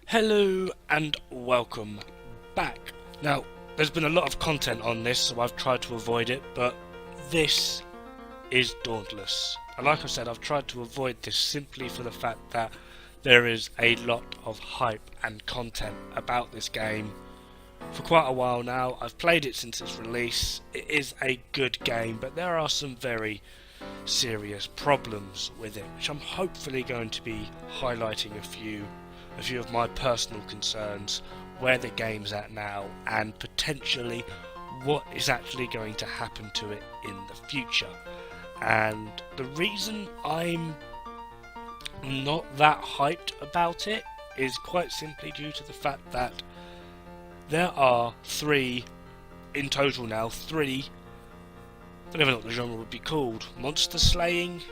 Hello and welcome back. Now, there's been a lot of content on this, so I've tried to avoid it, but this is Dauntless. And like I said, I've tried to avoid this simply for the fact that there is a lot of hype and content about this game for quite a while now. I've played it since its release. It is a good game, but there are some very serious problems with it, which I'm hopefully going to be highlighting a few of my personal concerns, where the game's at now, and potentially what is actually going to happen to it in the future. And the reason I'm not that hyped about it is quite simply due to the fact that there are in total now, three, I don't even know what the genre would be called, monster slaying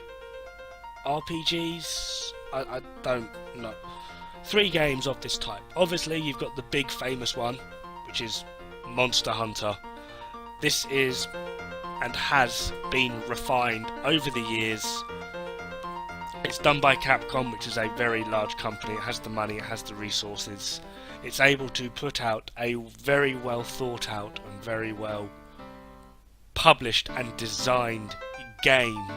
RPGs? I don't know. 3 games of this type. Obviously you've got the big famous one, which is Monster Hunter. This is and has been refined over the years. It's done by Capcom, which is a very large company. It has the money, it has the resources. It's able to put out a very well thought out and very well published and designed game.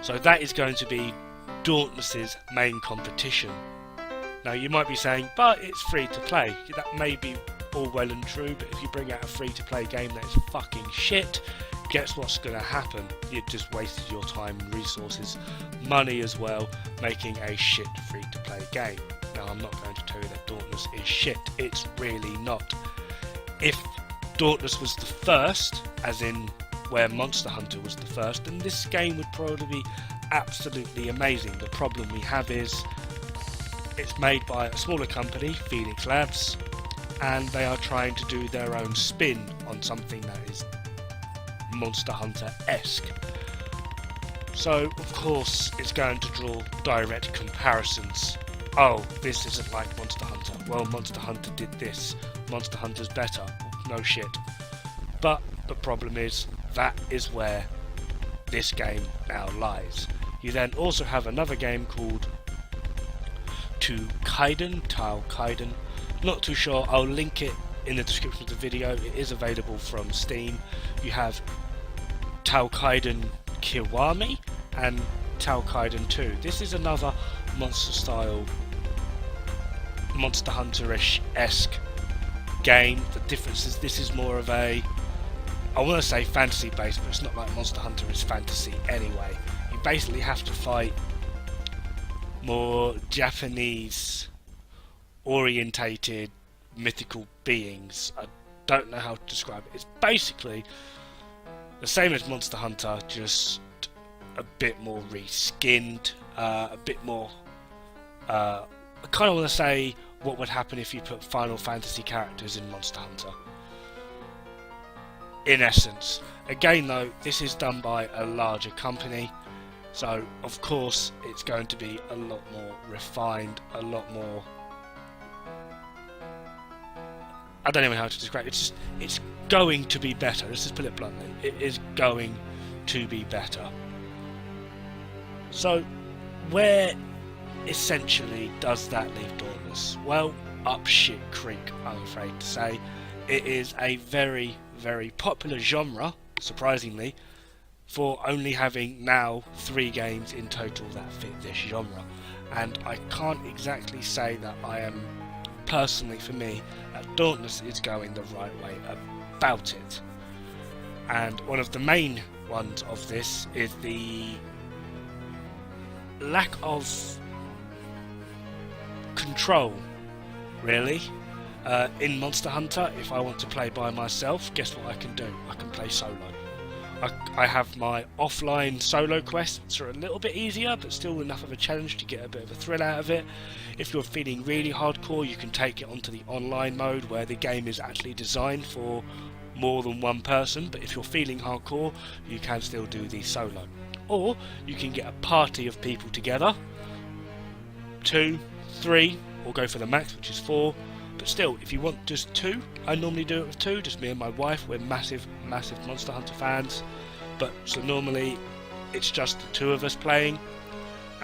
So that is going to be Dauntless's main competition. Now you might be saying, but it's free to play. That may be all well and true, but if you bring out a free to play game that is fucking shit, guess what's going to happen? You've just wasted your time and resources, money as well, making a shit free to play game. Now I'm not going to tell you that Dauntless is shit, it's really not. If Dauntless was the first, as in where Monster Hunter was the first, then this game would probably be absolutely amazing. The problem we have is it's made by a smaller company, Phoenix Labs, and they are trying to do their own spin on something that is Monster Hunter-esque. So, of course, it's going to draw direct comparisons. Oh, this isn't like Monster Hunter. Well, Monster Hunter did this. Monster Hunter's better. No shit. But the problem is, that is where this game now lies. You then also have another game called Tao Kaiden. Not too sure, I'll link it in the description of the video. It is available from Steam. You have Tao Kaiden Kiwami and Tao Kaiden 2. This is another Monster Hunter-esque game. The difference is this is more of a, I want to say fantasy based, but it's not like Monster Hunter is fantasy anyway. You basically have to fight more Japanese orientated mythical beings. I don't know how to describe it. It's basically the same as Monster Hunter, just a bit more reskinned, a bit more I kind of want to say what would happen if you put Final Fantasy characters in Monster Hunter, in essence. Again though, this is done by a larger company, so of course it's going to be a lot more refined, a lot more, I don't even know how to describe it. It's going to be better. Let's just put it bluntly. It is going to be better. So where essentially does that leave Dauntless? Well, up shit creek, I'm afraid to say. It is a very, very popular genre, surprisingly, for only having now 3 games in total that fit this genre. And I can't exactly say that I am, personally for me, that Dauntless is going the right way about it. And one of the main ones of this is the lack of control, really. In Monster Hunter, if I want to play by myself, guess what I can do? I can play solo. I have my offline solo quests are a little bit easier, but still enough of a challenge to get a bit of a thrill out of it. If you're feeling really hardcore, you can take it onto the online mode, where the game is actually designed for more than one person, but if you're feeling hardcore, you can still do the solo. Or you can get a party of people together, 2, 3, or go for the max, which is 4. But still, if you want just 2, I normally do it with 2, just me and my wife. We're massive Monster Hunter fans, but so normally it's just the 2 of us playing,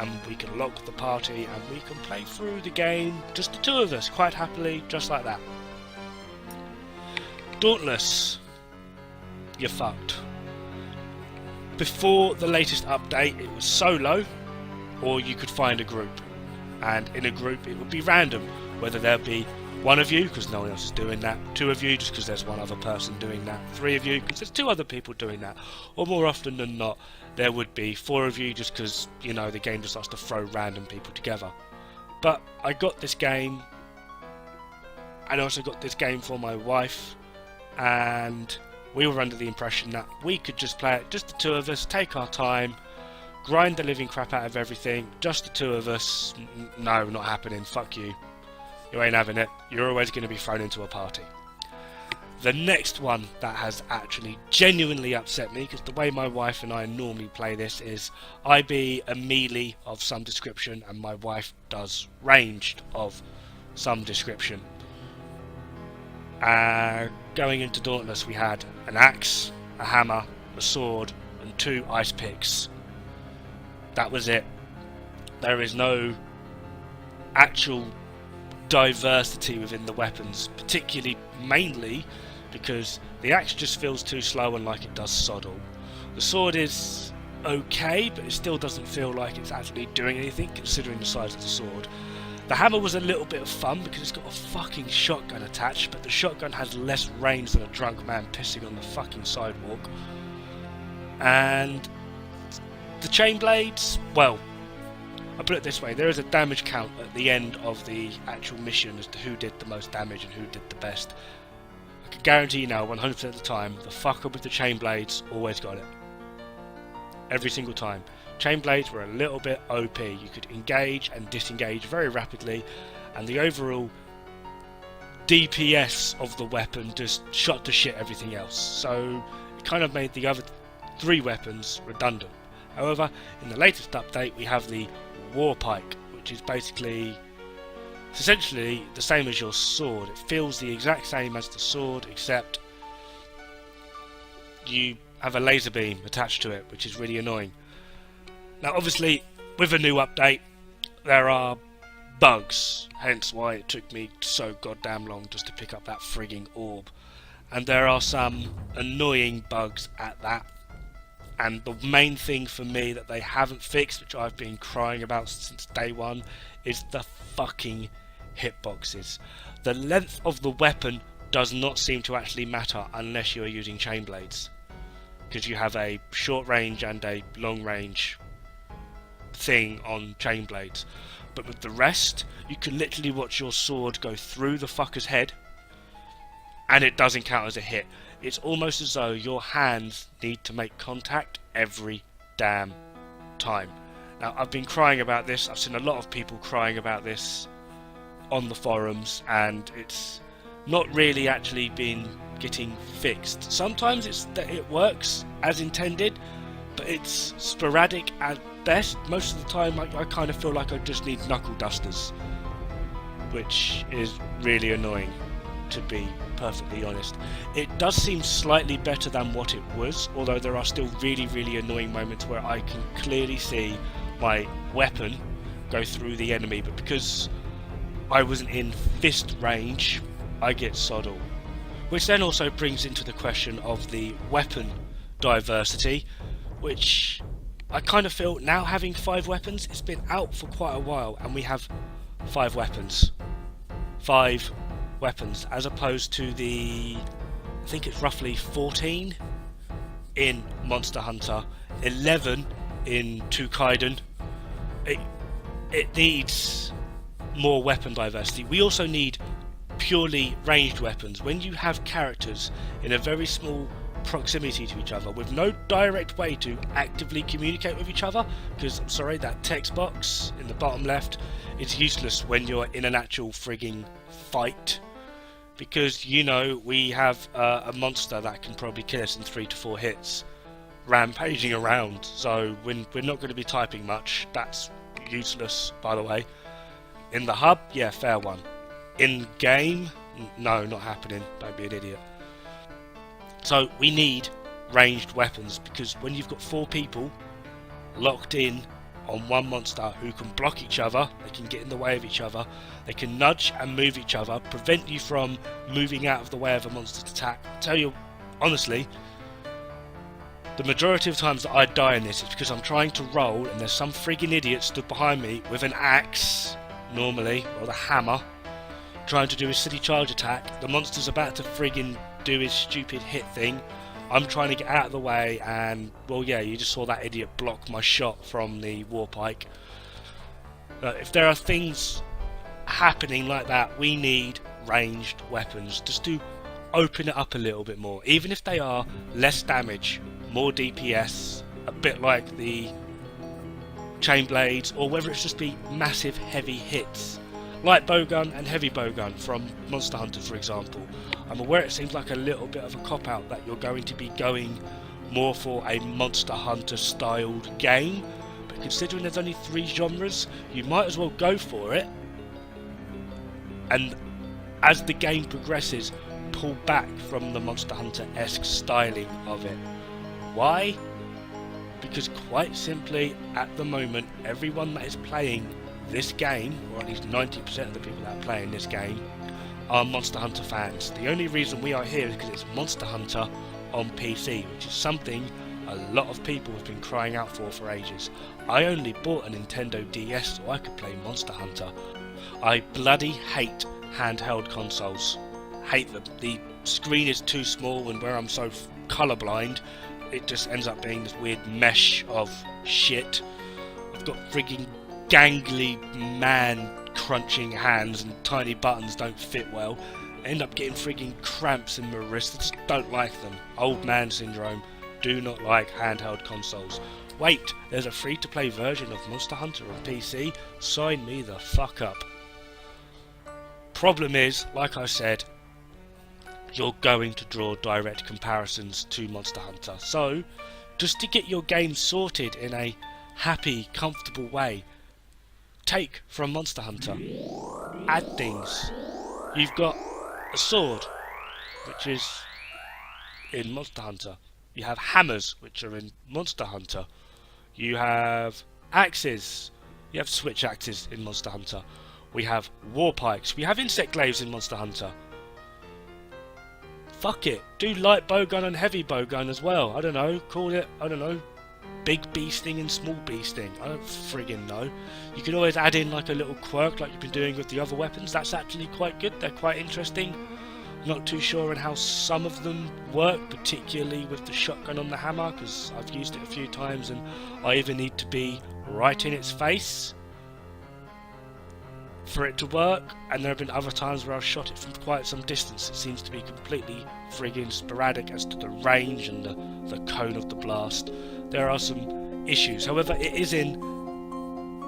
and we can lock the party and we can play through the game, just the two of us, quite happily, just like that. Dauntless, you're fucked. Before the latest update, it was solo, or you could find a group, and in a group it would be random, whether there be one of you because no one else is doing that, two of you just because there's one other person doing that, three of you because there's two other people doing that, or more often than not there would be four of you just because, you know, the game just starts to throw random people together. But I got this game, and I also got this game for my wife, and we were under the impression that we could just play it, just the two of us, take our time, grind the living crap out of everything, just the two of us. No, not happening, fuck you. You ain't having it. You're always going to be thrown into a party. The next one that has actually genuinely upset me, because the way my wife and I normally play this is I be a melee of some description and my wife does ranged of some description. Going into Dauntless we had an axe, a hammer, a sword and 2 ice picks. That was it. There is no actual diversity within the weapons, particularly mainly because the axe just feels too slow and like it does sod all. The sword is okay, but it still doesn't feel like it's actually doing anything considering the size of the sword. The hammer was a little bit of fun because it's got a fucking shotgun attached, but the shotgun has less range than a drunk man pissing on the fucking sidewalk. And the chain blades, well, I'll put it this way, there is a damage count at the end of the actual mission as to who did the most damage and who did the best. I can guarantee you now, 100% of the time, the fucker with the chain blades always got it. Every single time. Chain blades were a little bit OP. You could engage and disengage very rapidly, and the overall DPS of the weapon just shot to shit everything else. So it kind of made the other 3 weapons redundant. However, in the latest update we have the War-Pike, which is basically, it's essentially the same as your sword. It feels the exact same as the sword, except you have a laser beam attached to it, which is really annoying. Now obviously, with a new update, there are bugs, hence why it took me so goddamn long just to pick up that frigging orb. And there are some annoying bugs at that. And the main thing for me that they haven't fixed, which I've been crying about since day one, is the fucking hitboxes. The length of the weapon does not seem to actually matter unless you are using chain blades, because you have a short range and a long range thing on chain blades. But with the rest, you can literally watch your sword go through the fucker's head and it doesn't count as a hit. It's almost as though your hands need to make contact every damn time. Now I've been crying about this, I've seen a lot of people crying about this on the forums, and it's not really actually been getting fixed. Sometimes it's that it works as intended, but it's sporadic at best. Most of the time I kind of feel like I just need knuckle dusters, which is really annoying, to be perfectly honest. It does seem slightly better than what it was, although there are still really, really annoying moments where I can clearly see my weapon go through the enemy, but because I wasn't in fist range, I get sod all. Which then also brings into the question of the weapon diversity, which I kind of feel now having 5 weapons, it's been out for quite a while and we have 5 weapons. 5 weapons as opposed to the, I think it's roughly 14 in Monster Hunter, 11 in Kaiden. It needs more weapon diversity. We also need purely ranged weapons. When you have characters in a very small proximity to each other with no direct way to actively communicate with each other, because I'm sorry, that text box in the bottom left is useless when you're in an actual frigging fight, because you know we have a monster that can probably kill us in 3 to 4 hits rampaging around, so we're not going to be typing much. That's useless, by the way. In the hub, yeah, fair one. In game, no, not happening. Don't be an idiot. So we need ranged weapons, because when you've got 4 people locked in on one monster who can block each other, they can get in the way of each other, they can nudge and move each other, prevent you from moving out of the way of a monster's attack. I tell you, honestly, the majority of times that I die in this is because I'm trying to roll and there's some friggin' idiot stood behind me with an axe, normally, or the hammer, trying to do a silly charge attack. The monster's about to friggin' do his stupid hit thing. I'm trying to get out of the way, and well, yeah, you just saw that idiot block my shot from the War-Pike. If there are things happening like that, we need ranged weapons just to open it up a little bit more, even if they are less damage, more DPS, a bit like the chain blades, or whether it's just be massive heavy hits. Light bowgun and heavy bowgun from Monster Hunter, for example. I'm aware it seems like a little bit of a cop-out that you're going to be going more for a Monster Hunter styled game, but considering there's only 3 genres, you might as well go for it, and as the game progresses, pull back from the Monster Hunter-esque styling of it. Why? Because quite simply, at the moment, everyone that is playing this game, or at least 90% of the people that are playing this game, are Monster Hunter fans. The only reason we are here is because it's Monster Hunter on PC, which is something a lot of people have been crying out for ages. I only bought a Nintendo DS so I could play Monster Hunter. I bloody hate handheld consoles. Hate them. The screen is too small, and where I'm so colourblind, it just ends up being this weird mesh of shit. I've got frigging gangly man crunching hands and tiny buttons don't fit well. I end up getting frigging cramps in my wrists. I just don't like them. Old man syndrome. Do not like handheld consoles. Wait, there's a free to play version of Monster Hunter on PC? Sign me the fuck up. Problem is, like I said, you're going to draw direct comparisons to Monster Hunter. So, just to get your game sorted in a happy, comfortable way, take from Monster Hunter. Add things. You've got a sword, which is in Monster Hunter. You have hammers, which are in Monster Hunter. You have axes. You have switch axes in Monster Hunter. We have War-Pikes. We have insect glaives in Monster Hunter. Fuck it. Do light bowgun and heavy bowgun as well. I don't know. Call it, I don't know, big bee sting and small bee sting. I don't friggin' know. You can always add in like a little quirk like you've been doing with the other weapons. That's actually quite good. They're quite interesting. Not too sure on how some of them work, particularly with the shotgun on the hammer, because I've used it a few times and I either need to be right in its face for it to work, and there have been other times where I've shot it from quite some distance. It seems to be completely friggin' sporadic as to the range and the cone of the blast. There are some issues. However, it is in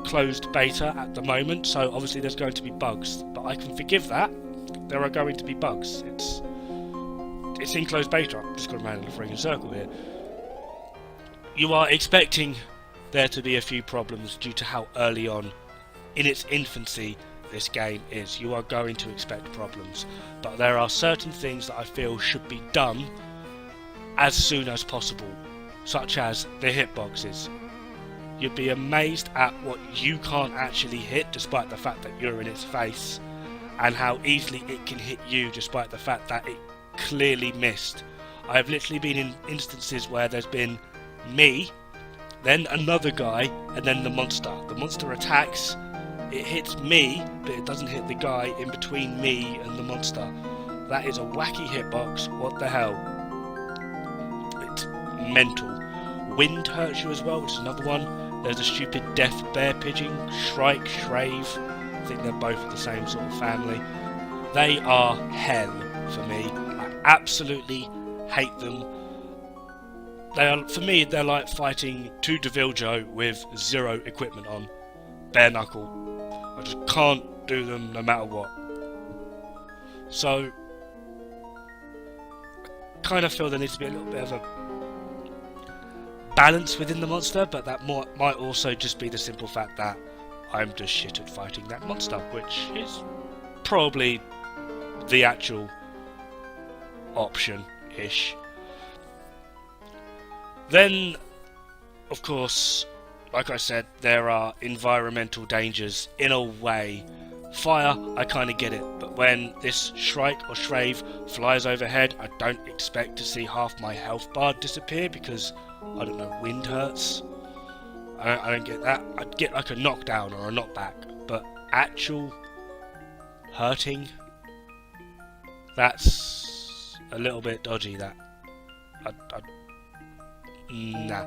closed beta at the moment, so obviously there's going to be bugs, but I can forgive that. There are going to be bugs. It's in closed beta. I'm just going around in a friggin' circle here. You are expecting there to be a few problems due to how early on in its infancy this game is. You are going to expect problems, but there are certain things that I feel should be done as soon as possible, such as the hitboxes. You'd be amazed at what you can't actually hit despite the fact that you're in its face, and how easily it can hit you despite the fact that it clearly missed. I have literally been in instances where there's been me, then another guy, and then the monster. The monster attacks, it hits me, but it doesn't hit the guy in between me and the monster. That is a wacky hitbox. What the hell? It's mental. Wind hurts you as well, which is another one. There's a stupid death bear pigeon, Shrike, Shrave. I think they're both of the same sort of family. They are hell for me. I absolutely hate them. They are, for me, they're like fighting 2 Deviljo with 0 equipment on. Bare knuckle. I just can't do them no matter what. So, I kind of feel there needs to be a little bit of a balance within the monster, but that might also just be the simple fact that I'm just shit at fighting that monster, which is probably the actual option-ish. Then, of course, like I said, there are environmental dangers in a way. Fire, I kind of get it, but when this Shrike or Shrave flies overhead, I don't expect to see half my health bar disappear because, I don't know, wind hurts. I don't get that. I'd get like a knockdown or a knockback, but actual hurting, that's a little bit dodgy. That nah.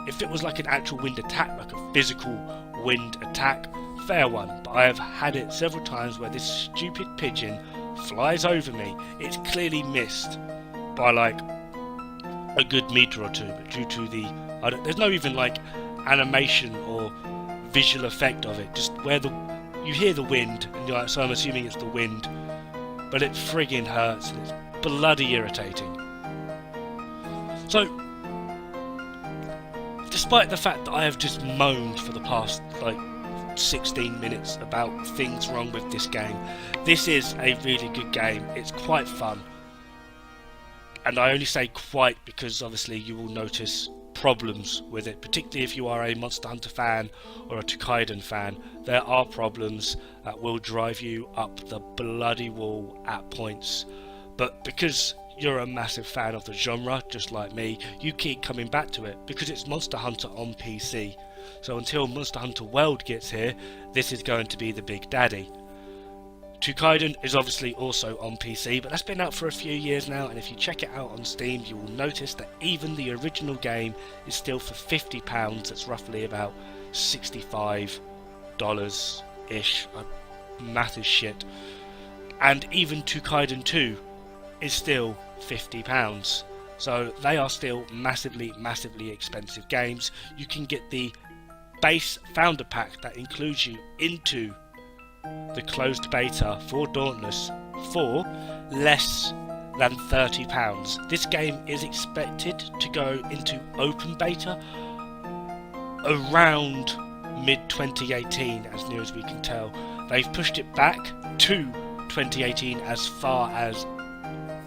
If it was like an actual wind attack, like a physical wind attack, fair one. But I have had it several times where this stupid pigeon flies over me. It's clearly missed by like a good meter or two, but due to the there's no even like animation or visual effect of it. Just where you hear the wind, and you're like, so I'm assuming it's the wind, but it friggin' hurts and it's bloody irritating. So, despite the fact that I have just moaned for the past like 16 minutes about things wrong with this game, this is a really good game. It's quite fun, and I only say quite because obviously you will notice problems with it, particularly if you are a Monster Hunter fan or a Tokaiden fan. There are problems that will drive you up the bloody wall at points, but because you're a massive fan of the genre, just like me, you keep coming back to it because it's Monster Hunter on PC. So until Monster Hunter World gets here, this is going to be the big daddy. Tokaiden is obviously also on PC, but that's been out for a few years now, and if you check it out on Steam, you will notice that even the original game is still for £50. That's roughly about $65-ish. Math is shit. And even Tokaiden 2 is still £50. So they are still massively expensive games. You can get the base founder pack that includes you into the closed beta for Dauntless for less than £30. This game is expected to go into open beta around mid-2018, as near as we can tell. They've pushed it back to 2018 as far as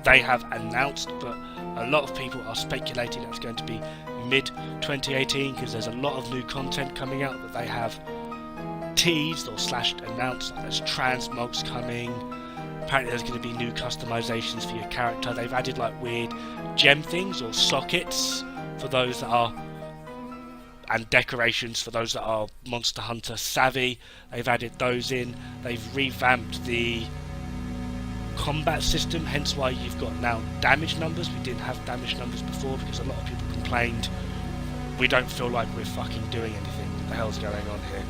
they have announced, but a lot of people are speculating that's going to be mid-2018 because there's a lot of new content coming out that they have teased or slashed announced. Like there's transmogs coming, apparently there's going to be new customizations for your character. They've added like weird gem things or sockets for those that are, and decorations for those that are Monster Hunter savvy. They've added those in. They've revamped the combat system, hence why you've got now damage numbers. We didn't have damage numbers before because a lot of people complained we don't feel like we're fucking doing anything. What the hell's going on here?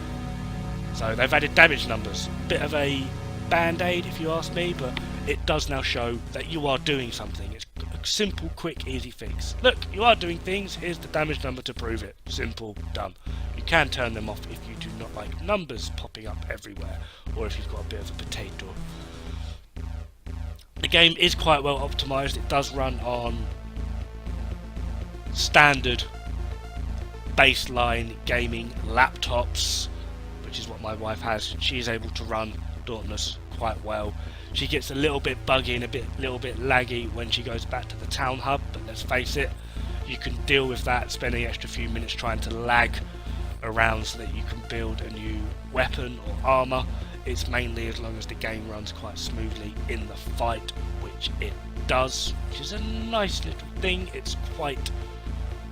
So they've added damage numbers. Bit of a band-aid if you ask me, but it does now show that you are doing something. It's a simple, quick, easy fix. Look, you are doing things, here's the damage number to prove it. Simple, done. You can turn them off if you do not like numbers popping up everywhere, or if you've got a bit of a potato. The game is quite well optimised. It does run on standard baseline gaming laptops, which is what my wife has. She's able to run Dauntless quite well. She gets a little bit buggy and a little bit laggy when she goes back to the town hub, but let's face it, you can deal with that, spending an extra few minutes trying to lag around so that you can build a new weapon or armour. It's mainly as long as the game runs quite smoothly in the fight, which it does, which is a nice little thing. It's quite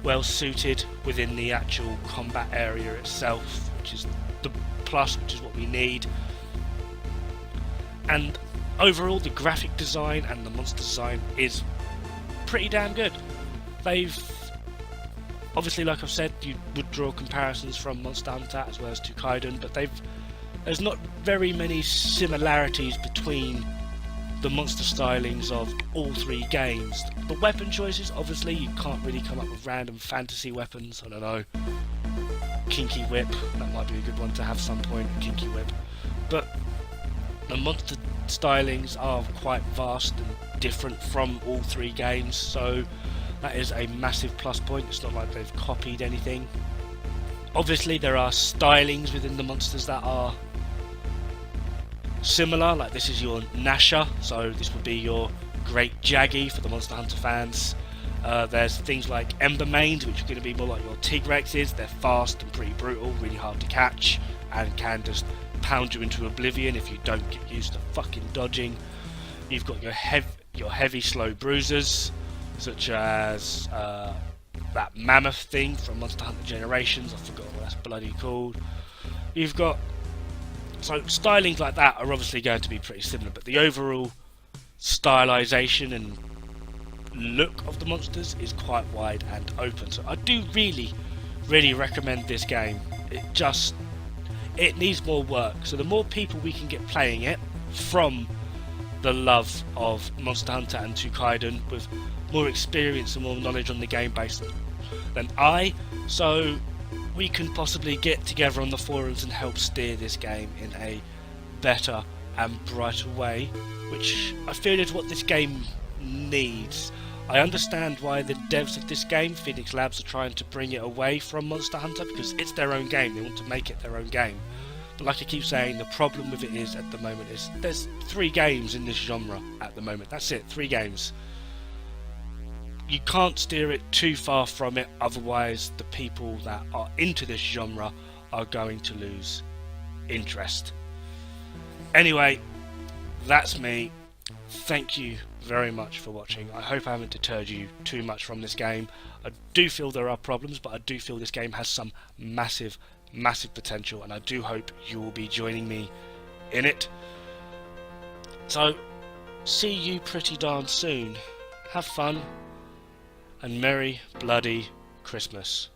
well suited within the actual combat area itself, which is the plus, which is what we need. And overall, the graphic design and the monster design is pretty damn good. They've obviously, like I've said, you would draw comparisons from Monster Hunter as well as Tokaiden, but there's not very many similarities between the monster stylings of all three games. The weapon choices, obviously, you can't really come up with random fantasy weapons. I don't know, Kinky Whip, that might be a good one to have some point, Kinky Whip. But the monster stylings are quite vast and different from all three games, so that is a massive plus point. It's not like they've copied anything. Obviously there are stylings within the monsters that are similar, like this is your Nasha, so this would be your Great Jaggy for the Monster Hunter fans. There's things like Embermanes, which are going to be more like your Tigrexes. They're fast and pretty brutal, really hard to catch, and can just pound you into oblivion if you don't get used to fucking dodging. You've got your heavy slow bruisers, such as that mammoth thing from Monster Hunter Generations. I forgot what that's bloody called. You've got, so stylings like that are obviously going to be pretty similar, but the overall stylization and look of the monsters is quite wide and open. So I do really recommend this game. It needs more work. So the more people we can get playing it from the love of Monster Hunter and Tsukaiden, with more experience and more knowledge on the game base than so we can possibly get together on the forums and help steer this game in a better and brighter way, which I feel is what this game needs. I understand why the devs of this game, Phoenix Labs, are trying to bring it away from Monster Hunter, because it's their own game. They want to make it their own game. But like I keep saying, the problem with it is, at the moment, is there's 3 games in this genre at the moment. That's it, 3 games. You can't steer it too far from it, otherwise the people that are into this genre are going to lose interest. Anyway, that's me. Thank you very much for watching. I hope I haven't deterred you too much from this game. I do feel there are problems, but I do feel this game has some massive potential, and I do hope you will be joining me in it. So, see you pretty darn soon. Have fun, and Merry Bloody Christmas.